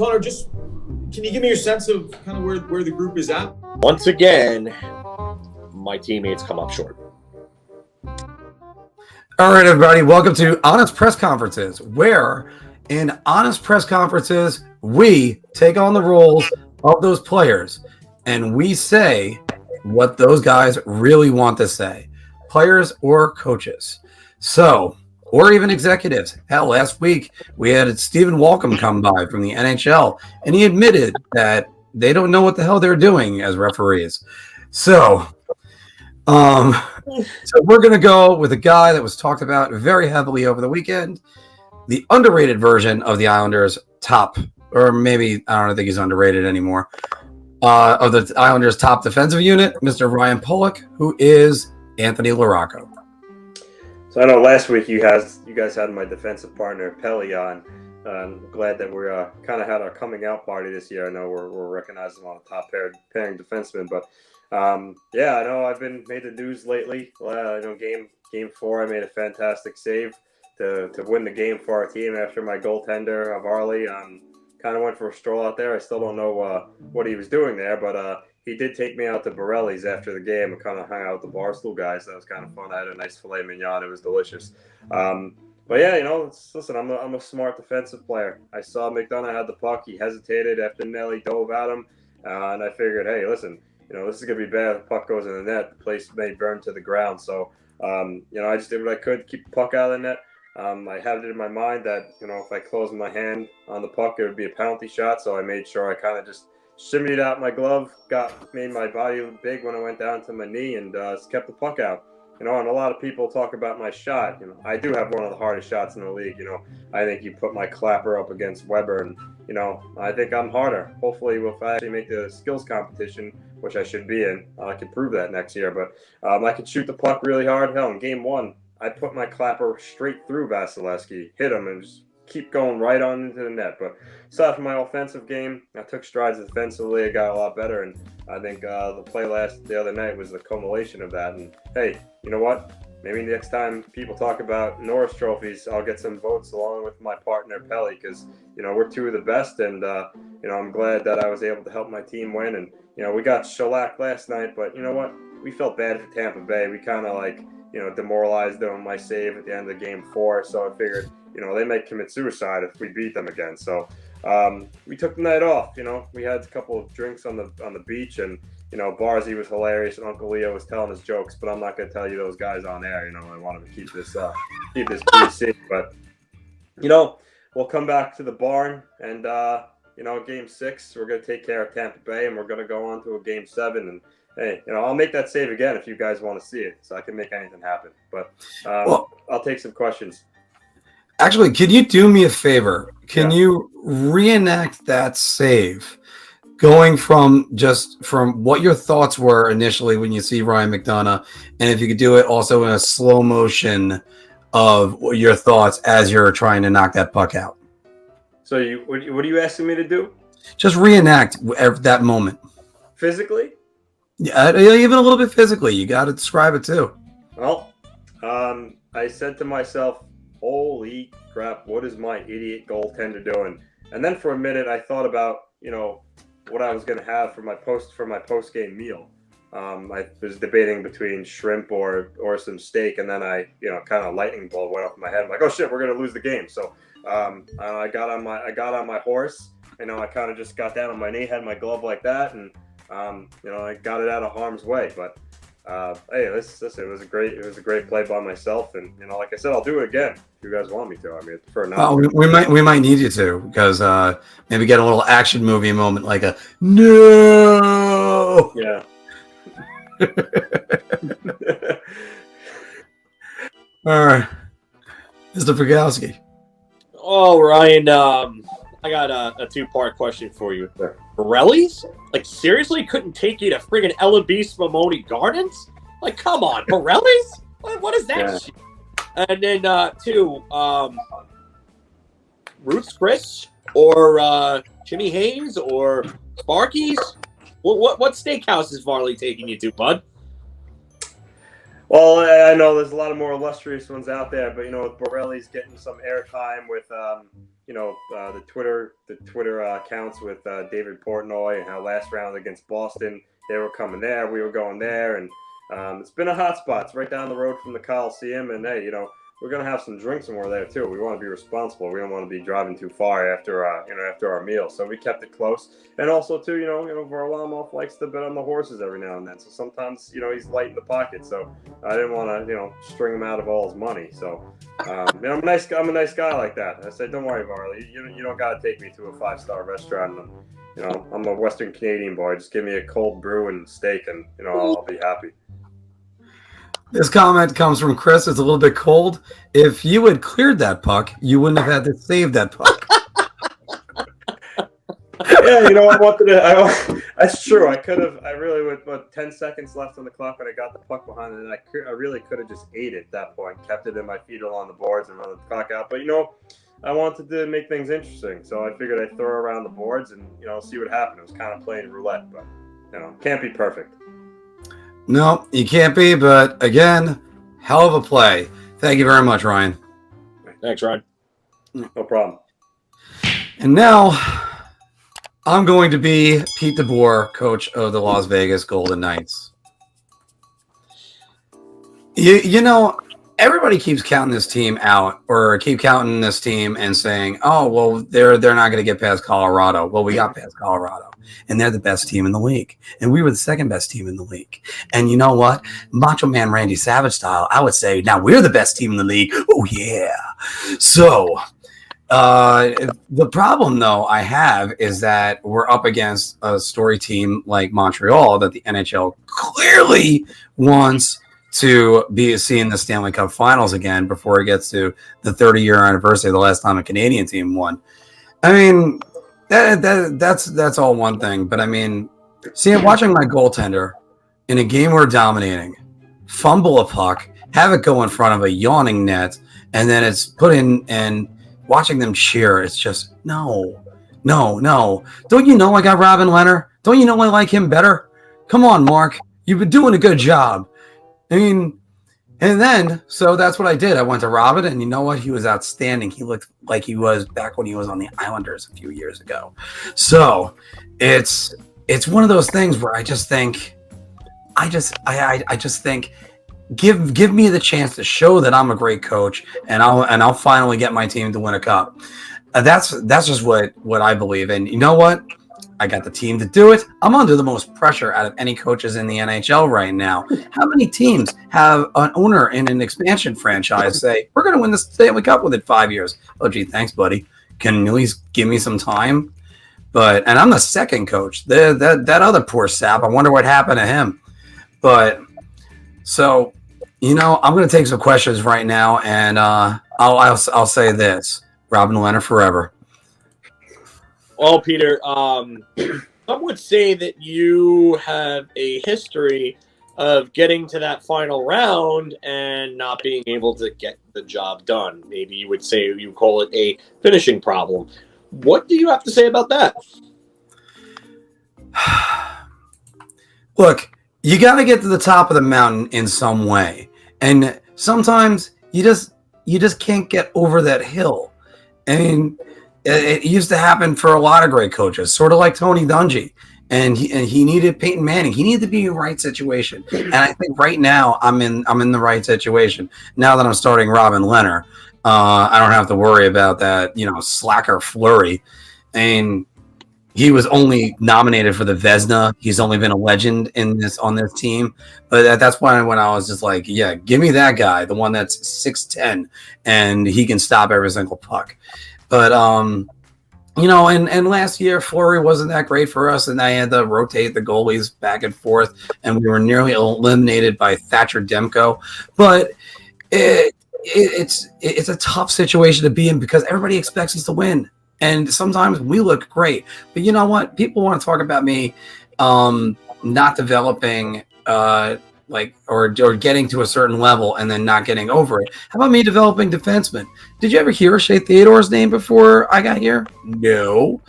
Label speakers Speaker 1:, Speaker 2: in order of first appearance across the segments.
Speaker 1: Connor, just can you give me your sense of kind of where the group is at?
Speaker 2: Once again, my teammates come up short.
Speaker 3: All right, everybody, welcome to Honest Press Conferences, where in Honest Press Conferences, we take on the roles of those players and we say what those guys really want to say, players or coaches. So, or even executives. Hell, last week we had Stephen Walcom come by from the NHL, and he admitted that they don't know what the hell they're doing as referees. So we're going to go with a guy that was talked about very heavily over the weekend, the underrated version of the Islanders' top, or maybe I don't think he's underrated anymore, of the Islanders' top defensive unit, Mr. Ryan Pulock, who is Anthony LaRocco.
Speaker 4: So I know last week you guys had my defensive partner Pelech on. I'm glad that we're kind of had our coming out party this year. I know we're recognizing on a top pairing defenseman, but yeah, I know I've been made the news lately. I know game 4, I made a fantastic save to win the game for our team after my goaltender Varley kind of went for a stroll out there. I still don't know what he was doing there, but he did take me out to Borelli's after the game and kind of hung out with the Barstool guys. That was kind of fun. I had a nice filet mignon. It was delicious. But yeah, listen, I'm a smart defensive player. I saw McDonough had the puck. He hesitated after Nelly dove at him, and I figured, hey, listen, this is gonna be bad. If the puck goes in the net, the place may burn to the ground. So, I just did what I could, keep the puck out of the net. I had it in my mind that if I closed my hand on the puck, it would be a penalty shot. So I made sure I kind of just shimmied out my glove, made my body big when I went down to my knee, and kept the puck out. And a lot of people talk about my shot. I do have one of the hardest shots in the league. I think you put my clapper up against Weber, and I think I'm harder. Hopefully, if I actually make the skills competition, which I should be in, I can prove that next year. But I can shoot the puck really hard. Hell, in game 1, I put my clapper straight through Vasilevsky, hit him, and just keep going right on into the net. But aside from my offensive game, I took strides defensively. I got a lot better, and I think the play the other night was the culmination of that. And hey, you know what? Maybe next time people talk about Norris trophies, I'll get some votes along with my partner Pelech, because we're two of the best, and I'm glad that I was able to help my team win. And we got shellacked last night, but you know what? We felt bad for Tampa Bay. We kind of demoralized them on my save at the end of game 4. So I figured they may commit suicide if we beat them again. So we took the night off. We had a couple of drinks on the beach, and Barzy was hilarious, and Uncle Leo was telling us jokes. But I'm not going to tell you those guys on air. I wanted to keep this PC. But we'll come back to the barn, and game 6 we're going to take care of Tampa Bay, and we're going to go on to a game 7. And hey, I'll make that save again if you guys want to see it, so I can make anything happen. But I'll take some questions.
Speaker 3: Actually, can you do me a favor? Can you reenact that save, going from what your thoughts were initially when you see Ryan McDonough, and if you could do it also in a slow motion of your thoughts as you're trying to knock that puck out?
Speaker 4: So what are you asking me to do?
Speaker 3: Just reenact that moment.
Speaker 4: Physically?
Speaker 3: Yeah, even a little bit physically. You got to describe it too.
Speaker 4: Well, I said to myself, holy crap, what is my idiot goaltender doing? And then for a minute, I thought about, what I was going to have for my post-game meal. I was debating between shrimp or some steak, and then I kind of lightning bolt went off my head. I'm like, oh shit, we're going to lose the game. So I got on my horse. I kind of just got down on my knee, had my glove like that, and I got it out of harm's way. But hey, it was a great play by myself, and like I said, I'll do it again if you guys want me to. I mean, I prefer not.
Speaker 3: Well, we might need you to, because maybe get a little action movie moment, like a no.
Speaker 4: Yeah.
Speaker 3: All right, Mr. Pogowski.
Speaker 2: Oh, Ryan, I got a 2-part question for you.
Speaker 4: Sure.
Speaker 2: Borelli's? Like, seriously? Couldn't take you to friggin' Ella Beast Mamoni Gardens? Like, come on, Borelli's? What is that shit? And then, 2, Ruth's Chris or Jimmy Hayes or Sparky's? What steakhouse is Varley taking you to, bud?
Speaker 4: Well, I know there's a lot of more illustrious ones out there, but with Borelli's getting some airtime with the Twitter accounts with David Portnoy and how last round against Boston, they were coming there, we were going there, and it's been a hot spot. It's right down the road from the Coliseum, and hey, we're gonna have some drinks when we're there too. We want to be responsible. We don't want to be driving too far after our meal. So we kept it close. And also too, Varlarmov likes to bet on the horses every now and then. So sometimes, he's light in the pocket. So I didn't want to, string him out of all his money. So I'm a nice guy like that. I said, don't worry, Varley. You don't got to take me to a 5-star restaurant. And, I'm a Western Canadian boy. Just give me a cold brew and steak, and I'll be happy.
Speaker 3: This comment comes from Chris. It's a little bit cold. If you had cleared that puck, you wouldn't have had to save that puck.
Speaker 4: Yeah, I wanted to. That's true. I could have. I really with 10 seconds left on the clock when I got the puck behind it, and I really could have just ate it at that point, kept it in my feet along the boards, and run the clock out. But I wanted to make things interesting, so I figured I'd throw around the boards and see what happened. It was kind of playing roulette, but can't be perfect.
Speaker 3: No, you can't be, but again, hell of a play. Thank you very much, Ryan.
Speaker 2: Thanks, Ryan.
Speaker 4: No problem.
Speaker 3: And now I'm going to be Pete DeBoer, coach of the Las Vegas Golden Knights. Everybody keeps counting this team out, or keep counting this team and saying, "Oh, well, they're not going to get past Colorado." Well, we got past Colorado, and they're the best team in the league, and we were the second best team in the league. And you know what, Macho Man Randy Savage style, I would say now we're the best team in the league. Oh yeah. So the problem though I have is that we're up against a story team like Montreal that the NHL clearly wants to be seeing the Stanley Cup Finals again before it gets to the 30-year anniversary of the last time a Canadian team won. I mean, that's all one thing, but I mean, watching my goaltender in a game we're dominating fumble a puck, have it go in front of a yawning net, and then it's put in, and watching them cheer, it's just no. Don't you know I got Robin Leonard? Don't you know I like him better? Come on, Mark, you've been doing a good job. I mean, and then, so that's what I did. I went to Robin, and you know what? He was outstanding. He looked like he was back when he was on the Islanders a few years ago. So it's one of those things where I just think, give me the chance to show that I'm a great coach, and I'll finally get my team to win a cup. That's just what I believe. And you know what? I got the team to do it. I'm under the most pressure out of any coaches in the NHL right now. How many teams have an owner in an expansion franchise say, we're going to win the Stanley Cup within 5 years? Oh, gee, thanks, buddy. Can you at least give me some time? And I'm the second coach. That other poor sap, I wonder what happened to him. But, so, I'm going to take some questions right now, and I'll say this. Robin Leonard forever.
Speaker 2: Well, Peter, some would say that you have a history of getting to that final round and not being able to get the job done. Maybe you would say you call it a finishing problem. What do you have to say about that?
Speaker 3: Look, you got to get to the top of the mountain in some way. And sometimes you just can't get over that hill. I mean, it used to happen for a lot of great coaches, sort of like Tony Dungy. And he needed Peyton Manning. He needed to be in the right situation. And I think right now I'm in the right situation. Now that I'm starting Robin Leonard, I don't have to worry about that, slacker Fleury. And he was only nominated for the Vezina. He's only been a legend on this team. But that's why when I was just like, yeah, give me that guy, the one that's 6'10", and he can stop every single puck. But, and last year, Fleury wasn't that great for us, and I had to rotate the goalies back and forth, and we were nearly eliminated by Thatcher Demko. But it's a tough situation to be in because everybody expects us to win. And sometimes we look great. But you know what? People want to talk about me not developing or getting to a certain level and then not getting over it. How about me developing defensemen? Did you ever hear Shea Theodore's name before I got here? No.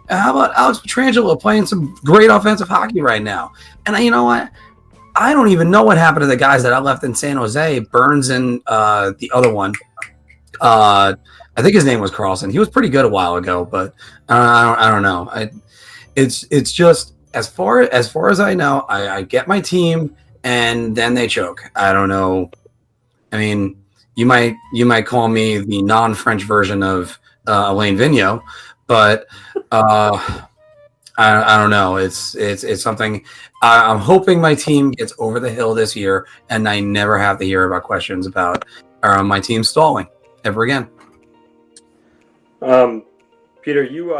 Speaker 3: How about Alex Pietrangelo playing some great offensive hockey right now? And you know what? I don't even know what happened to the guys that I left in San Jose, Burns and the other one. I I think his name was Carlson. He was pretty good a while ago, but I don't know. It's just as far as I know, I get my team and then they choke. I don't know. I mean, you might call me the non-French version of Alain Vigneault, but I don't know. It's something. I'm hoping my team gets over the hill this year, and I never have to hear about questions about my team stalling ever again.
Speaker 4: Peter, you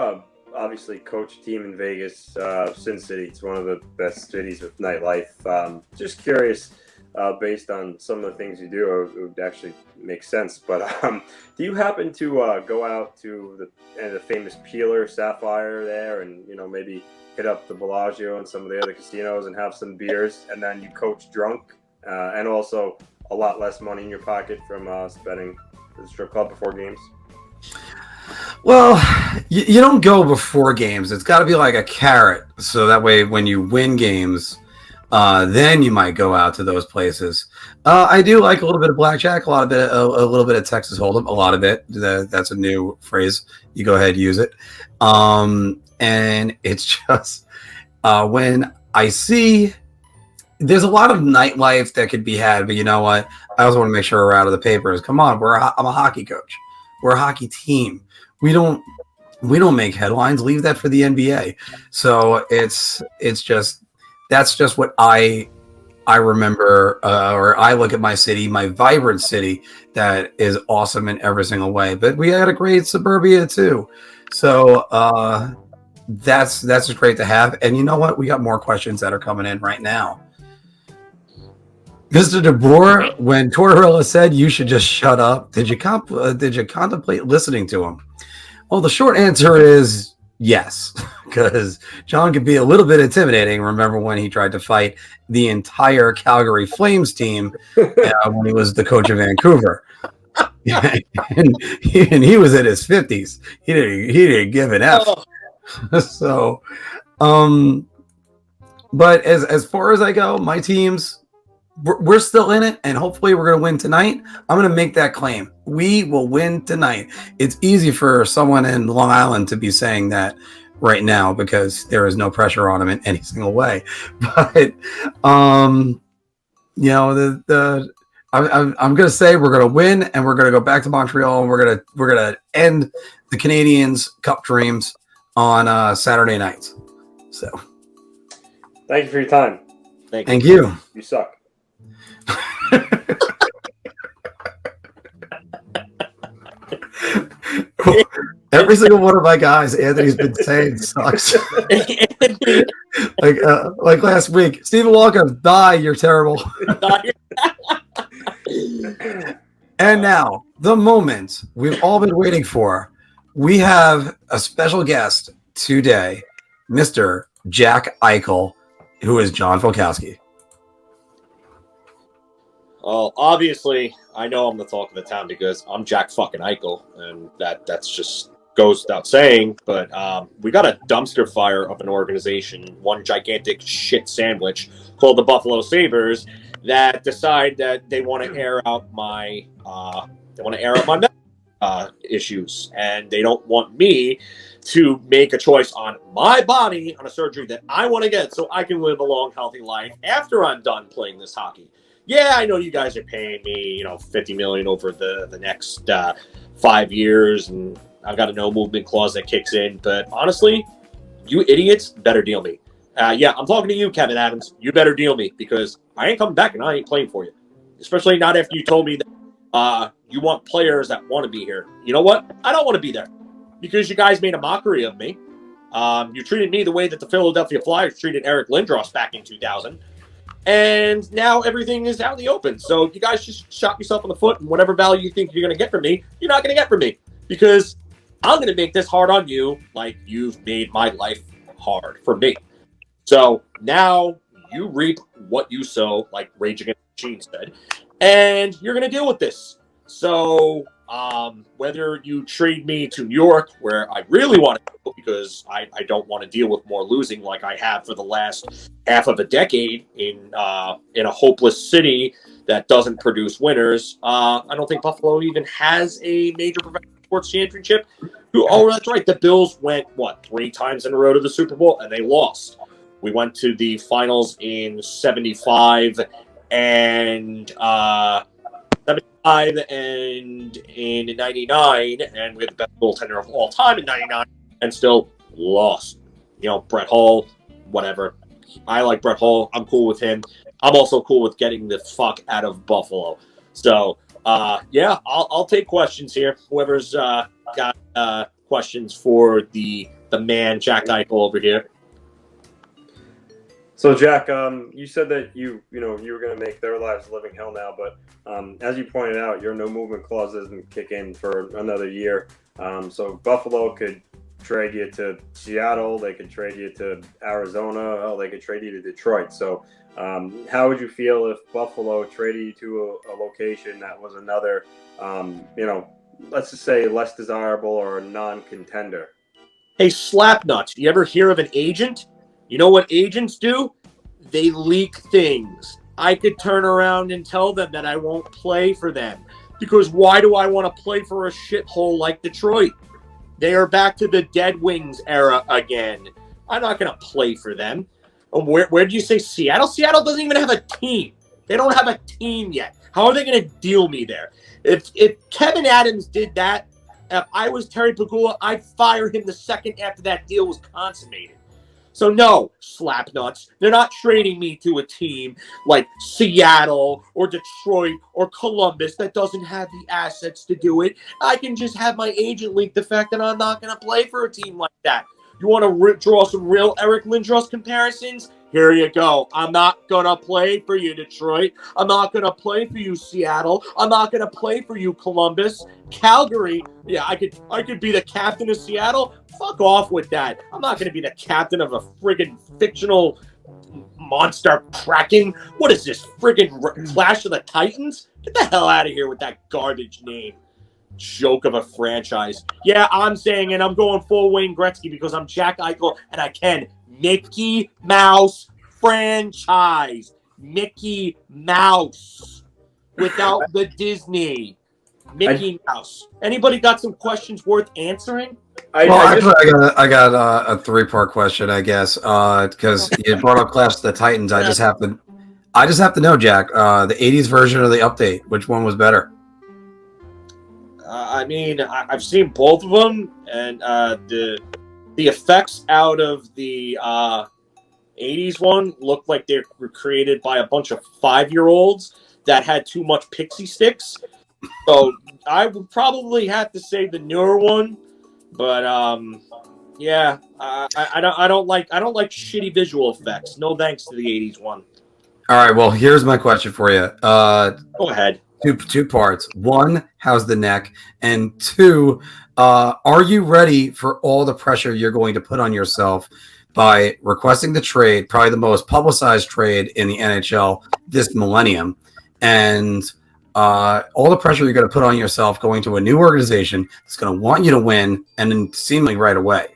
Speaker 4: obviously coach a team in Vegas, Sin City. It's one of the best cities with nightlife. Just curious, based on some of the things you do, it would actually make sense. But do you happen to go out to the famous Peeler Sapphire there, and maybe hit up the Bellagio and some of the other casinos and have some beers, and then you coach drunk, and also a lot less money in your pocket from spending at the strip club before games?
Speaker 3: Well, you don't go before games. It's got to be like a carrot, so that way when you win games, then you might go out to those places. I do like a little bit of blackjack, a little bit of Texas Hold'em, a lot of it. That's a new phrase. You go ahead, use it. And it's just when I see there's a lot of nightlife that could be had, but you know what? I also want to make sure we're out of the papers. Come on, I'm a hockey coach. We're a hockey team. We don't make headlines. Leave that for the NBA. So it's just that's just what I remember, or I look at my city, my vibrant city that is awesome in every single way. But we had a great suburbia too. So that's just great to have. And you know what? We got more questions that are coming in right now. Mr. DeBoer, when Tortorella said you should just shut up, did you contemplate listening to him? Well, the short answer is yes, because John could be a little bit intimidating. Remember when he tried to fight the entire Calgary Flames team when he was the coach of Vancouver? and he was in his 50s. He didn't give an F. So, but as far as I go, my teams, we're still in it, and hopefully we're going to win tonight. I'm going to make that claim. We will win tonight. It's easy for someone in Long Island to be saying that right now because there is no pressure on them in any single way. But, I'm going to say we're going to win, and we're going to go back to Montreal, and we're going to end the Canadiens Cup dreams on Saturday nights. So,
Speaker 4: thank you for your time.
Speaker 3: Thank you.
Speaker 4: You suck.
Speaker 3: Every single one of my guys, Anthony's been saying sucks. like last week, Stephen Walker, die, you're terrible. And now, the moment we've all been waiting for. We have a special guest today, Mr. Jack Eichel, who is John Volkowski.
Speaker 2: Well, obviously, I know I'm the talk of the town because I'm Jack fucking Eichel, and that's just goes without saying. But we got a dumpster fire of an organization, one gigantic shit sandwich called the Buffalo Sabres, that decide that they want to air out my issues, and they don't want me to make a choice on my body on a surgery that I want to get so I can live a long, healthy life after I'm done playing this hockey. Yeah, I know you guys are paying me, $50 million over the next 5 years, and I've got a no movement clause that kicks in. But honestly, you idiots better deal me. Yeah, I'm talking to you, Kevin Adams. You better deal me because I ain't coming back and I ain't playing for you. Especially not after you told me that you want players that want to be here. You know what? I don't want to be there because you guys made a mockery of me. You treated me the way that the Philadelphia Flyers treated Eric Lindros back in 2000. And now everything is out in the open. So you guys just shot yourself in the foot, and whatever value you think you're going to get from me, you're not going to get from me. Because I'm going to make this hard on you like you've made my life hard for me. So now you reap what you sow, like Rage Against the Machine said, and you're going to deal with this. So whether you trade me to New York, where I really want to go because I don't want to deal with more losing like I have for the last half of a decade in a hopeless city that doesn't produce winners. I don't think Buffalo even has a major professional Sports Championship. Oh, that's right. The Bills went, 3 times in a row to the Super Bowl, and they lost. We went to the finals in 75 and 75 and in 99, and we had the best goaltender of all time in 99, and still lost. Brett Hull, whatever. I like Brett Hull. I'm cool with him. I'm also cool with getting the fuck out of Buffalo. So, I'll take questions here. Whoever's got questions for the man, Jack Eichel over here.
Speaker 4: So, Jack, you said that you were going to make their lives a living hell now, but as you pointed out, your no movement clause doesn't kick in for another year. So Buffalo could trade you to Seattle, they could trade you to Arizona, they could trade you to Detroit. So how would you feel if Buffalo traded you to a location that was another, let's just say less desirable or a non-contender?
Speaker 2: Hey, Slapnuts, you ever hear of an agent? You know what agents do? They leak things. I could turn around and tell them that I won't play for them. Because why do I want to play for a shithole like Detroit? They are back to the Dead Wings era again. I'm not going to play for them. Where did you say Seattle? Seattle doesn't even have a team. They don't have a team yet. How are they going to deal me there? If Kevin Adams did that, if I was Terry Pegula, I'd fire him the second after that deal was consummated. So no, Slapnuts, they're not trading me to a team like Seattle or Detroit or Columbus that doesn't have the assets to do it. I can just have my agent leak the fact that I'm not going to play for a team like that. You want to draw some real Eric Lindros comparisons? Here you go. I'm not going to play for you, Detroit. I'm not going to play for you, Seattle. I'm not going to play for you, Columbus. Calgary, yeah, I could be the captain of Seattle. Fuck off with that. I'm not going to be the captain of a friggin' fictional monster Kraken. What is this, friggin' Clash of the Titans? Get the hell out of here with that garbage name. Joke of a franchise. Yeah, I'm saying it. I'm going full Wayne Gretzky because I'm Jack Eichel and I can. Mickey Mouse franchise. Mickey Mouse. Without the Disney. Mickey Mouse. Anybody got some questions worth answering?
Speaker 3: I got a 3-part question, I guess, because you brought up Clash of the Titans. I just have to know, Jack, the '80s version or the update, which one was better?
Speaker 2: I've seen both of them, and the effects out of the '80s one looked like they were created by a bunch of 5-year-olds that had too much pixie sticks. So I would probably have to say the newer one, but I don't like shitty visual effects. No thanks to the '80s one.
Speaker 3: All right, well, here's my question for you.
Speaker 2: Go ahead.
Speaker 3: Two parts. 1, how's the neck? And 2, are you ready for all the pressure you're going to put on yourself by requesting the trade, probably the most publicized trade in the NHL this millennium, and all the pressure you're going to put on yourself going to a new organization that's going to want you to win and then seemingly right away?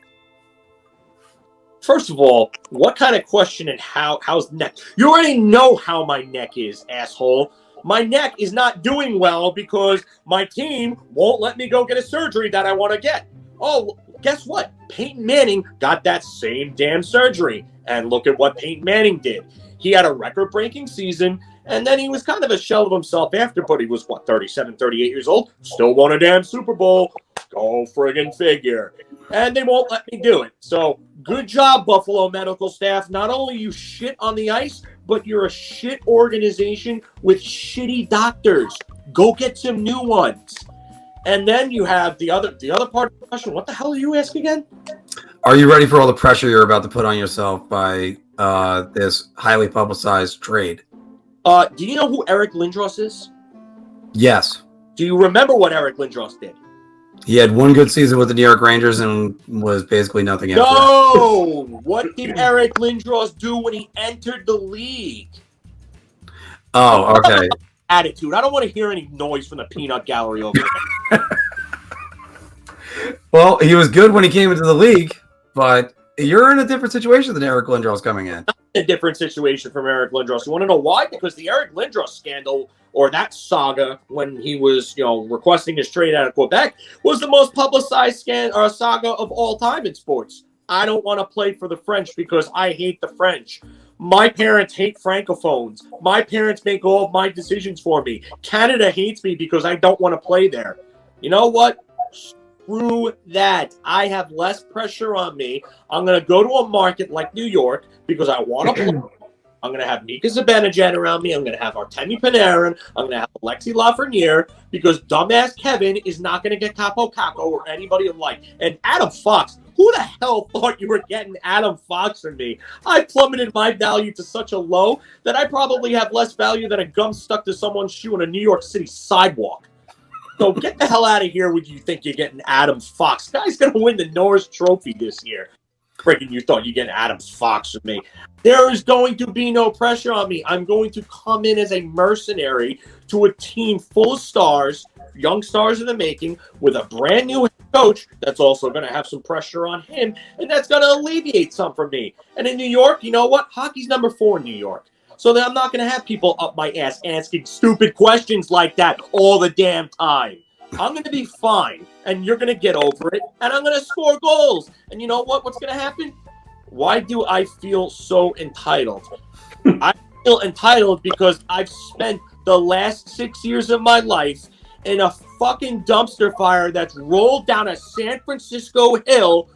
Speaker 2: First of all, what kind of question and how's the neck? You already know how my neck is, asshole. My neck is not doing well because my team won't let me go get a surgery that I want to get. Oh, guess what? Peyton Manning got that same damn surgery. And look at what Peyton Manning did. He had a record-breaking season, and then he was kind of a shell of himself after, but he was, 37, 38 years old? Still won a damn Super Bowl. Go friggin' figure. And they won't let me do it. So, good job, Buffalo medical staff. Not only you shit on the ice, but you're a shit organization with shitty doctors. Go get some new ones. And then you have the other part of the question. What the hell are you asking again?
Speaker 3: Are you ready for all the pressure you're about to put on yourself by this highly publicized trade?
Speaker 2: Do you know who Eric Lindros is?
Speaker 3: Yes.
Speaker 2: Do you remember what Eric Lindros did?
Speaker 3: He had one good season with the New York Rangers and was basically nothing after that.
Speaker 2: No! What did Eric Lindros do when he entered the league?
Speaker 3: Oh, okay.
Speaker 2: Attitude. I don't want to hear any noise from the peanut gallery over there.
Speaker 3: Well, he was good when he came into the league, but you're in a different situation than Eric Lindros coming in.
Speaker 2: a different situation from Eric Lindros. You want to know why? Because the Eric Lindros scandal, or that saga when he was, requesting his trade out of Quebec, was the most publicized saga of all time in sports. I don't want to play for the French because I hate the French. My parents hate Francophones. My parents make all of my decisions for me. Canada hates me because I don't want to play there. You know what? Screw that. I have less pressure on me. I'm going to go to a market like New York because I want to play. I'm going to have Mika Zibanejad around me. I'm going to have Artemi Panarin. I'm going to have Alexis Lafreniere because dumbass Kevin is not going to get Kakko or anybody alike. And Adam Fox, who the hell thought you were getting Adam Fox from me? I plummeted my value to such a low that I probably have less value than a gum stuck to someone's shoe on a New York City sidewalk. So get the hell out of here when you think you're getting Adam Fox. Guy's going to win the Norris Trophy this year. Freaking you thought you'd get Adam Fox from me. There is going to be no pressure on me. I'm going to come in as a mercenary to a team full of stars, young stars in the making, with a brand new coach that's also going to have some pressure on him, and that's going to alleviate some from me. And in New York, you know what? Hockey's number 4 in New York. So then I'm not going to have people up my ass asking stupid questions like that all the damn time. I'm going to be fine, and you're going to get over it, and I'm going to score goals. And you know what? What's going to happen? Why do I feel so entitled? I feel entitled because I've spent the last 6 years of my life in a fucking dumpster fire that's rolled down a San Francisco hill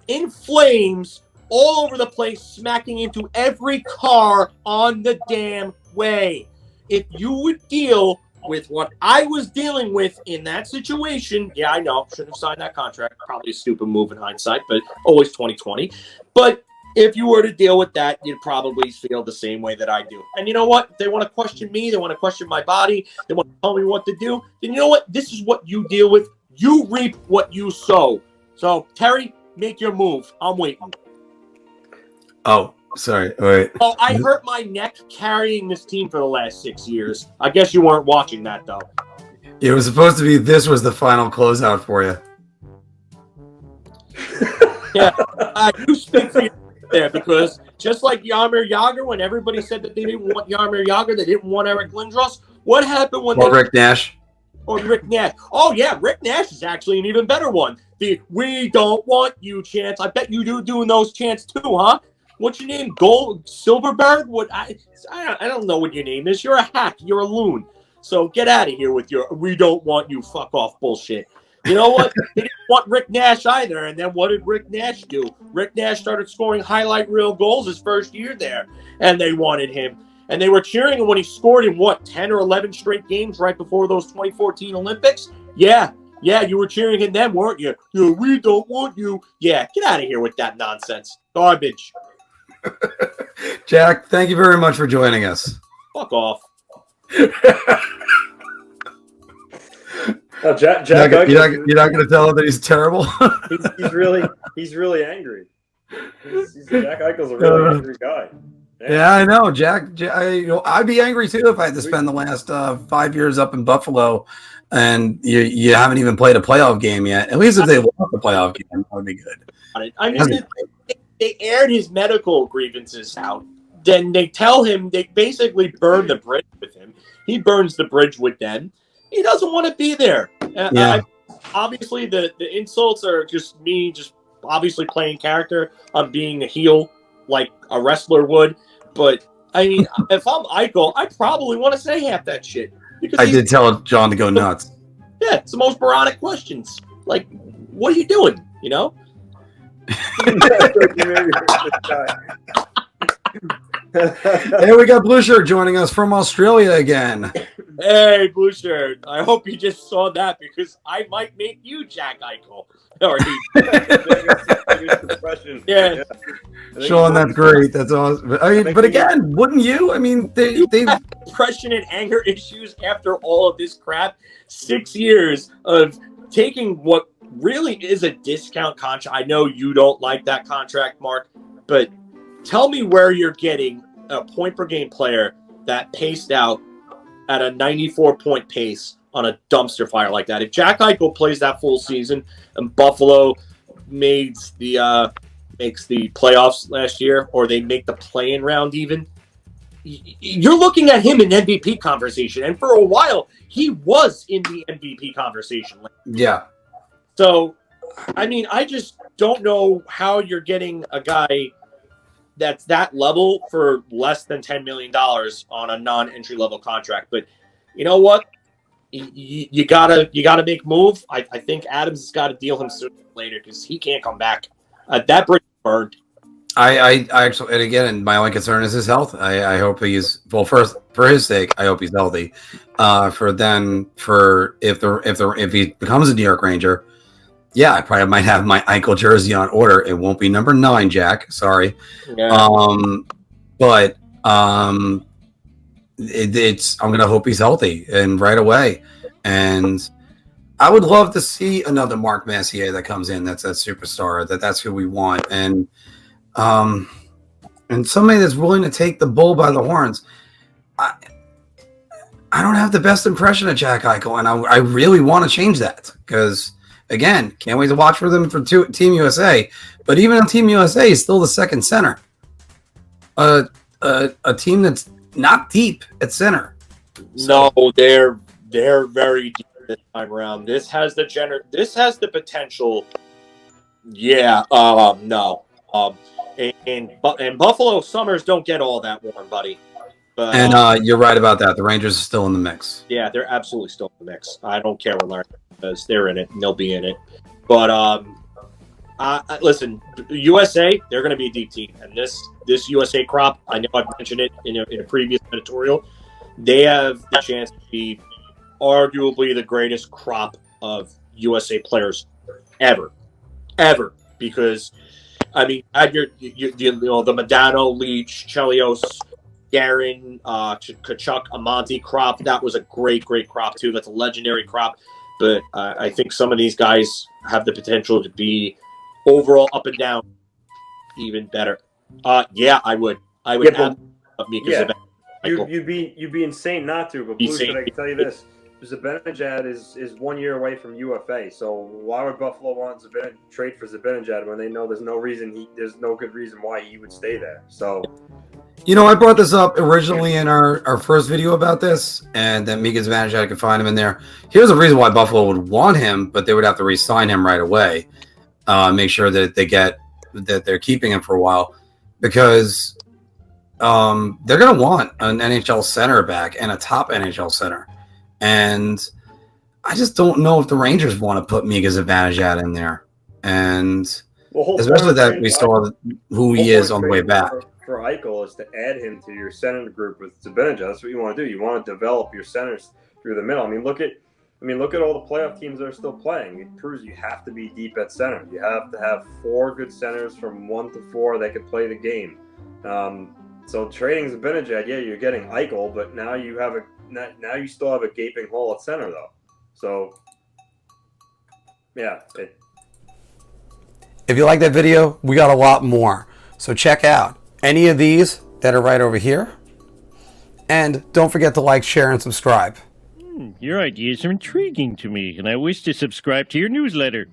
Speaker 2: in flames all over the place, smacking into every car on the damn way. If you would deal with what I was dealing with in that situation, yeah, I know, shouldn't have signed that contract. Probably a stupid move in hindsight, but always 2020. But if you were to deal with that, you'd probably feel the same way that I do. And you know what? If they want to question me, they want to question my body, they want to tell me what to do, then you know what? This is what you deal with. You reap what you sow. So, Terry, make your move. I'm waiting.
Speaker 3: Oh, sorry. Wait.
Speaker 2: Oh, I hurt my neck carrying this team for the last 6 years. I guess you weren't watching that, though.
Speaker 3: It was supposed to be this was the final closeout for you.
Speaker 2: Yeah, you speak for yourself there, because just like Jaromir Jagr, when everybody said that they didn't want Jaromir Jagr, they didn't want Eric Lindros, what happened when
Speaker 3: Rick Nash?
Speaker 2: Or Rick Nash. Oh, yeah, Rick Nash is actually an even better one. The "we don't want you" chants. I bet you do doing those chants too, huh? What's your name? Gold Silverberg? What? I don't know what your name is. You're a hack. You're a loon. So get out of here with your "we don't want you" fuck off bullshit. You know what? They didn't want Rick Nash either. And then what did Rick Nash do? Rick Nash started scoring highlight reel goals his first year there, and they wanted him. And they were cheering him when he scored in 10 or 11 straight games right before those 2014 Olympics. Yeah, you were cheering him then, weren't you? Yeah, we don't want you. Yeah, get out of here with that nonsense. Garbage.
Speaker 3: Jack, thank you very much for joining us.
Speaker 2: Fuck off.
Speaker 4: Oh, Jack
Speaker 3: you're not going to tell him that he's terrible?
Speaker 4: he's really angry. Jack Eichel's a really angry guy.
Speaker 3: Yeah, I know, Jack. I'd be angry too if I had to spend the last 5 years up in Buffalo, and you haven't even played a playoff game yet. At least if they lost the playoff game, that would be good.
Speaker 2: I mean, they aired his medical grievances out. Then they tell him, they basically burn the bridge with him. He burns the bridge with them. He doesn't want to be there. Obviously, the insults are just me, just obviously playing character. I'm being a heel like a wrestler would. But, I mean, if I'm Eichel, I probably want to say half that shit.
Speaker 3: I did tell John to go nuts.
Speaker 2: Yeah, it's the most moronic questions. Like, what are you doing, you know?
Speaker 3: Hey, we got Blue Shirt joining us from Australia again.
Speaker 2: Hey, Blue Shirt. I hope you just saw that, because I might make you Jack Eichel. Yeah.
Speaker 3: Sean, that's great. That's awesome. I mean, but again, wouldn't you? I mean, they
Speaker 2: have depression and anger issues after all of this crap. 6 years of taking what really is a discount contract. I know you don't like that contract, Mark, but tell me where you're getting a point per game player that paced out at a 94-point pace on a dumpster fire like that. If Jack Eichel plays that full season and Buffalo made the makes the playoffs last year, or they make the play-in round even, you're looking at him in MVP conversation. And for a while, he was in the MVP conversation.
Speaker 3: Yeah.
Speaker 2: So, I mean, I just don't know how you're getting a guy that's that level for less than $10 million on a non-entry level contract. But you know what? You gotta make move. I think Adams has got to deal him sooner or later because he can't come back. That bridge is burned.
Speaker 3: I actually, and again, my only concern is his health. I hope he's first for his sake. I hope he's healthy. If he becomes a New York Ranger, yeah, I probably might have my Eichel jersey on order. It won't be number 9, Jack. Sorry.
Speaker 2: Yeah.
Speaker 3: I'm gonna hope he's healthy and right away. And I would love to see another Mark Messier that comes in. That's that superstar. That's who we want. And somebody that's willing to take the bull by the horns. I don't have the best impression of Jack Eichel, and I really want to change that because, again, can't wait to watch for them for Team USA. But even on Team USA, he's still the second center. A team that's not deep at center.
Speaker 2: No, they're very deep this time around. This has the potential. Yeah. No. And Buffalo summers don't get all that warm, buddy. But,
Speaker 3: and you're right about that. The Rangers are still in the mix.
Speaker 2: Yeah, they're absolutely still in the mix. I don't care what Larry says. They're in it, and they'll be in it. But listen, USA, they're going to be a deep team. And this USA crop, I know I've mentioned it in a previous editorial, they have the chance to be arguably the greatest crop of USA players ever. Because, I mean, add the Modano, Leach, Chelios, Guerin, Kachuk, Amante crop. That was a great crop, too. That's a legendary crop. But I think some of these guys have the potential to be overall up and down even better. Yeah, I would.
Speaker 4: Yeah,
Speaker 2: Mika.
Speaker 4: You'd be insane not to. But Blues, I can tell you this: Zibanejad is 1 year away from UFA. So why would Buffalo want to trade for Zibanejad when they know there's no good reason why he would stay there? So.
Speaker 3: I brought this up originally in our first video about this, and that Mika Zibanejad, I could find him in there. Here's a reason why Buffalo would want him, but they would have to re-sign him right away. Make sure that they're keeping him for a while, because they're going to want an NHL center back and a top NHL center. And I just don't know if the Rangers want to put Mika Zibanejad in there. And especially that we saw who he is on the way back.
Speaker 4: For Eichel is to add him to your center group with Zibanejad. That's what you want to do. You want to develop your centers through the middle. I mean, look at all the playoff teams that are still playing. It proves you have to be deep at center. You have to have 4 good centers from 1 to 4 that can play the game. So trading Zibanejad, yeah, you're getting Eichel, but now you still have a gaping hole at center though. So yeah.
Speaker 3: If you like that video, we got a lot more. So check out any of these that are right over here. And don't forget to like, share, and subscribe.
Speaker 5: Your ideas are intriguing to me, and I wish to subscribe to your newsletter.